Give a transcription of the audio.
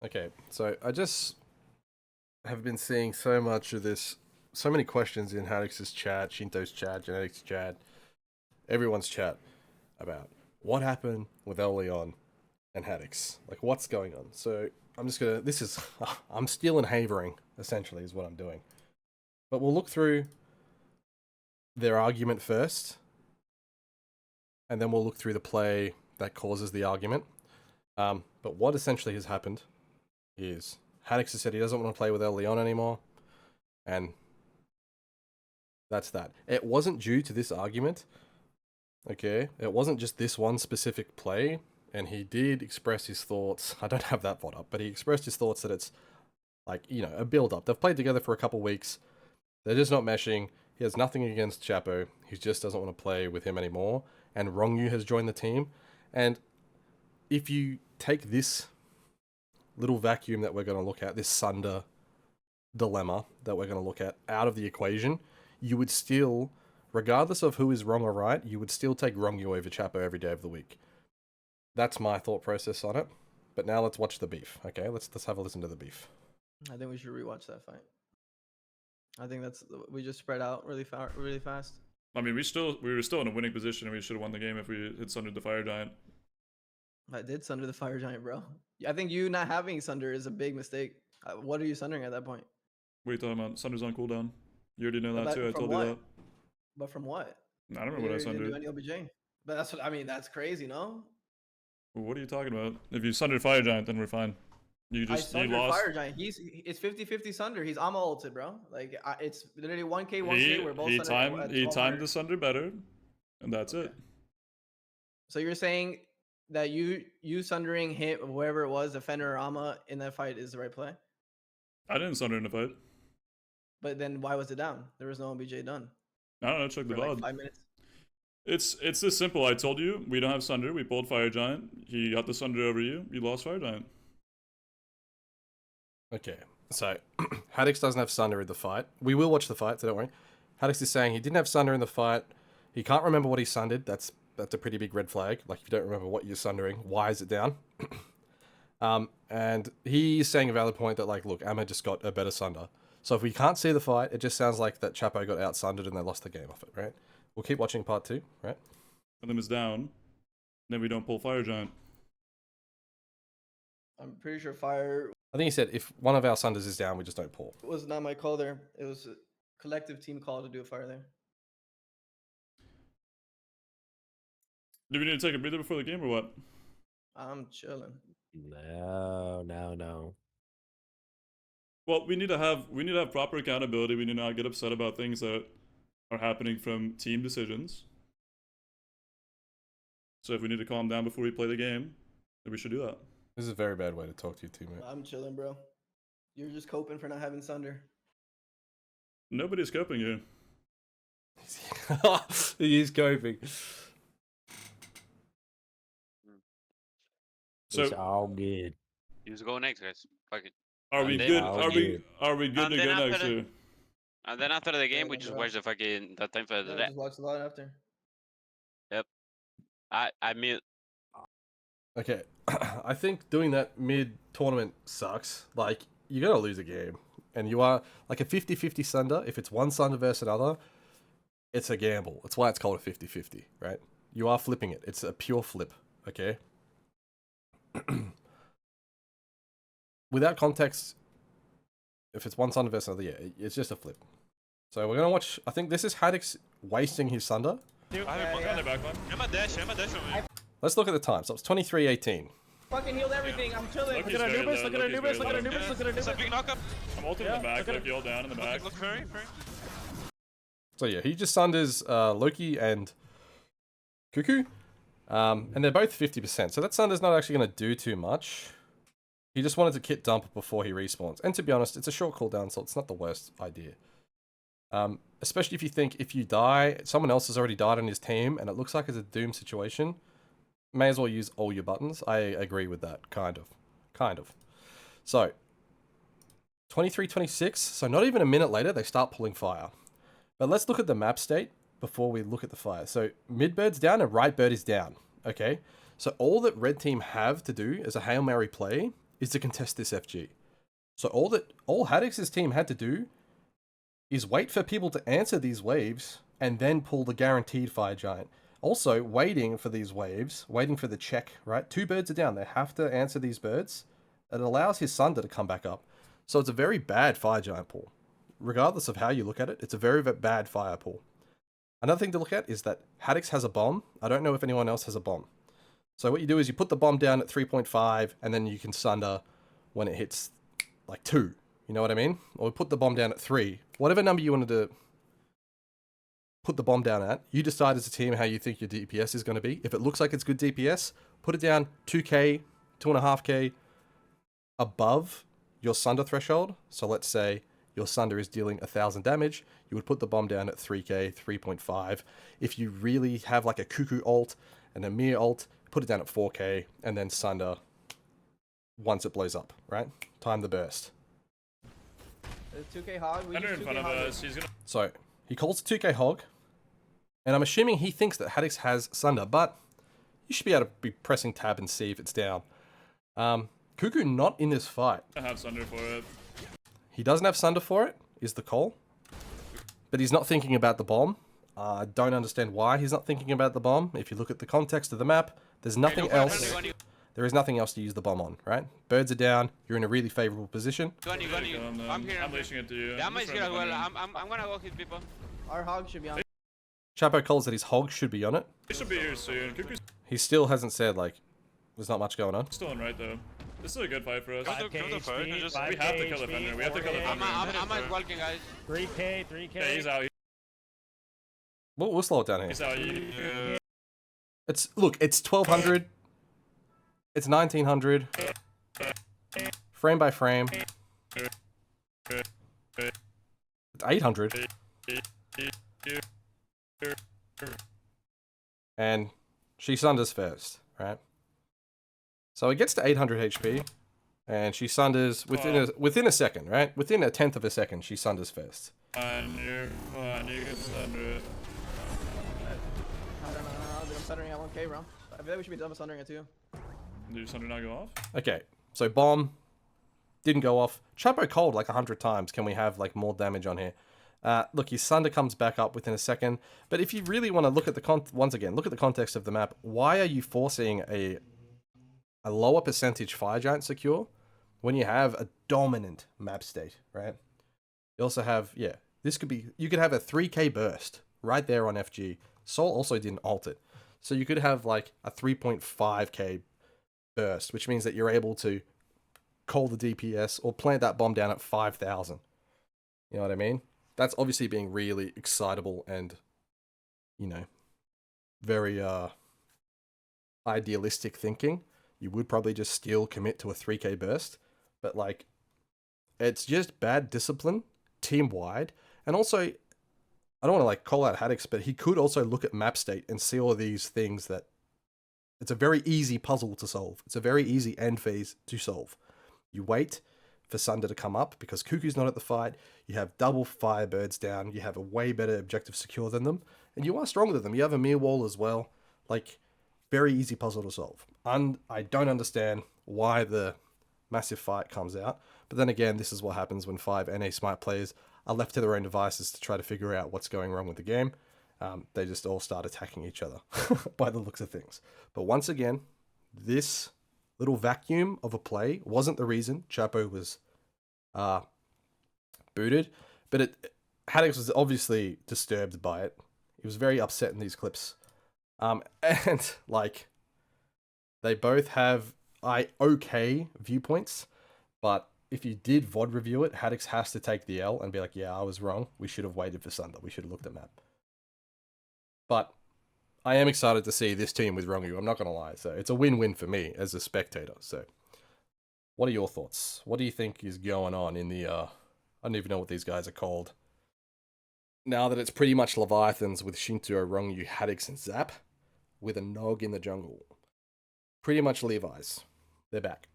Okay, so I just have been seeing so much of this, so many questions in Haddox's chat, Shinto's chat, Genetics chat, everyone's chat about what happened with El Leon and Haddox. Like, what's going on? So I'm just gonna. This is I'm stealing havering essentially is what I'm doing. But we'll look through their argument first, and then we'll look through the play that causes the argument. But what essentially has happened is Haddox has said he doesn't want to play with El Leon anymore, and that's that. It wasn't due to this argument, okay? It wasn't just this one specific play, and he did express his thoughts. I don't have that VOD up, but he expressed his thoughts that it's like, a build-up. They've played together for a couple weeks. They're just not meshing. He has nothing against Chapo. He just doesn't want to play with him anymore. And Ronngyu has joined the team. And if you take this little vacuum that we're going to look at, this Sunder dilemma that we're going to look at out of the equation, you would still, regardless of who is wrong or right, you would still take Ronngyu over Chapo every day of the week. That's my thought process on it. But now let's watch the beef. Okay, let's have a listen to the beef. I think we should rewatch that fight. I think we just spread out really fast. I mean, we were still in a winning position, and we should have won the game if we had sundered the Fire Giant. I did sunder the Fire Giant, bro. I think you not having sunder is a big mistake. What are you sundering at that point? What are you talking about? Sunder's on cooldown. You already know that too. I told what? you that. But from what? I don't remember what I sundered. Didn't do any OBJ. But that's what I mean. That's crazy, no? Well, what are you talking about? If you sundered Fire Giant, then we're fine. You lost. Fire Giant. It's 50-50 sunder. He's Amma ulted, bro. Like it's literally 1k. We're both he timed the sunder better, and that's it. So you're saying that you sundering him, whoever it was, Defender or Amma in that fight is the right play? I didn't sunder in the fight. But then why was it down? There was no OBJ done. I don't know. Check the VOD. Like 5 minutes. It's this simple. I told you we don't have sunder. We pulled Fire Giant. He got the sunder over you. You lost Fire Giant. Okay, so Haddox doesn't have Sunder in the fight. We will watch the fight, so don't worry. Haddox is saying he didn't have Sunder in the fight. He can't remember what he sundered. That's a pretty big red flag. Like, if you don't remember what you're sundering, why is it down? And he's saying a valid point that, like, look, Amma just got a better Sunder. So if we can't see the fight, it just sounds like that Chapo got out-sundered and they lost the game off it, right? We'll keep watching part 2, right? And then it's down. Then we don't pull Fire Giant. I'm pretty sure Fire... I think he said if one of our Sunders is down, we just don't pull. It was not my call there. It was a collective team call to do a fire there. Do we need to take a breather before the game or what? I'm chilling. No. Well, we need to have proper accountability. We need to not get upset about things that are happening from team decisions. So if we need to calm down before we play the game, then we should do that. This is a very bad way to talk to your teammate. I'm chilling, bro. You're just coping for not having Sunder. Nobody's coping here. He is coping. So it's all good. You just go next, guys. Fuck it. Are we good? Are we good to go next year? And then after the game, we just watch the fucking that time for the Just watch a lot after. Yep. I mean. Okay, I think doing that mid-tournament sucks. Like, you're going to lose a game. And you are, like, a 50-50 Sunder. If it's one Sunder versus another, it's a gamble. That's why it's called a 50-50, right? You are flipping it. It's a pure flip, okay? Without context, if it's one Sunder versus another, yeah, it's just a flip. So we're going to watch... I think this is Haddox wasting his Sunder. I have a on the back line. I'm a dash on me. Let's look at the time. So it's 23:18. Fucking healed everything. I'm chilling. Look at Anubis. Look at Anubis. Look at Anubis. Look at It's a big knockup. I'm ulting in the back. Look, you all down in the back. Look, very. So yeah, he just sunders Loki and Cuckoo. And they're both 50%. So that sunder's not actually going to do too much. He just wanted to kit dump before he respawns. And to be honest, it's a short cooldown, so it's not the worst idea. Especially if you think if you die, someone else has already died on his team, and it looks like it's a doom situation. May as well use all your buttons. I agree with that, kind of. So, 23-26, so not even a minute later, they start pulling fire. But let's look at the map state before we look at the fire. So, mid bird's down and right bird is down, okay? So all that red team have to do as a Hail Mary play is to contest this FG. So all Haddix's team had to do is wait for people to answer these waves and then pull the guaranteed Fire Giant. Also, waiting for these waves, waiting for the check, right? 2 birds are down. They have to answer these birds. It allows his Sunder to come back up. So it's a very bad Fire Giant pull. Regardless of how you look at it, it's a very, very bad fire pull. Another thing to look at is that Haddix has a bomb. I don't know if anyone else has a bomb. So what you do is you put the bomb down at 3.5 and then you can Sunder when it hits like 2. You know what I mean? Or put the bomb down at 3. Whatever number you wanted to put the bomb down at, you decide as a team how you think your DPS is going to be. If it looks like it's good DPS, put it down 2k, 2.5k above your Sunder threshold. So let's say your Sunder is dealing 1,000 damage, you would put the bomb down at 3k, 3.5. If you really have like a Cuckoo ult and a Mir ult, put it down at 4k and then Sunder once it blows up, right? Time the burst. 2k hog. We Under use in 2K front of hog. us. He's gonna. So he calls a 2k hog, and I'm assuming he thinks that Haddix has Sunder, but you should be able to be pressing tab and see if it's down. Cuckoo not in this fight. I have Sunder for it. He doesn't have Sunder for it, is the call. But he's not thinking about the bomb. I don't understand why he's not thinking about the bomb. If you look at the context of the map, there's nothing else. There is nothing else to use the bomb on, right? Birds are down. You're in a really favorable position. Go on, you. I'm here. I'm leashing it to you. Yama is Just here as well. running. I'm gonna go hit people. Our hog should be on. Chapo calls that his hog should be on it. He should be here soon. Cuckoo's He still hasn't said, like, there's not much going on. still in right though. This is a good fight for us. Go to the phone and just. We have to kill the Fender. We have to kill the I'm Fender. at walking, guys. 3k, 3k. Yeah, he's out. We'll slow it down here. He's out. It's, look, it's 1200. It's 1900. Frame by frame. It's 800. And she Sunders first, right? So it gets to 800 HP, and she Sunders within a second, right? Within a tenth of a second, she Sunders first. Fine, you're fine. You can Sunder it. I don't know. I'm sundering at 1k, bro. I feel like we should be done with sundering at 2. Did your Sunder not go off? Okay, so bomb didn't go off. Chapo cold like 100 times. Can we have like more damage on here? Look, his Sunder comes back up within a second. But if you really want to look at the once again, look at the context of the map. Why are you forcing a lower percentage Fire Giant secure when you have a dominant map state, right? You also have, yeah, this could be, you could have a 3k burst right there on FG. Sol also didn't ult it. So you could have like a 3.5k burst, which means that you're able to call the DPS or plant that bomb down at 5,000. You know what I mean? That's obviously being really excitable and, you know, very idealistic thinking. You would probably just still commit to a 3k burst, but like, it's just bad discipline, team-wide, and also, I don't want to like call out Haddix, but he could also look at map state and see all of these things that it's a very easy puzzle to solve. It's a very easy end phase to solve. You wait for Sunder to come up because Cuckoo's not at the fight. You have double Firebirds down. You have a way better objective secure than them, and you are stronger than them. You have a Mir wall as well. Like, very easy puzzle to solve. And I don't understand why the massive fight comes out. But then again, this is what happens when 5 NA Smite players are left to their own devices to try to figure out what's going wrong with the game. They just all start attacking each other by the looks of things. But once again, this little vacuum of a play wasn't the reason Chapo was booted. But Haddix was obviously disturbed by it. He was very upset in these clips. And like, they both have okay viewpoints, but if you did VOD review it, Haddix has to take the L and be like, yeah, I was wrong. We should have waited for Sunder. We should have looked at map. But I am excited to see this team with Ronngyu. I'm not going to lie. So it's a win-win for me as a spectator. So what are your thoughts? What do you think is going on in the, I don't even know what these guys are called. Now that it's pretty much Leviathans with Shinto, Ronngyu, Haddix, and Zap with a Nog in the jungle. Pretty much Levi's. They're back.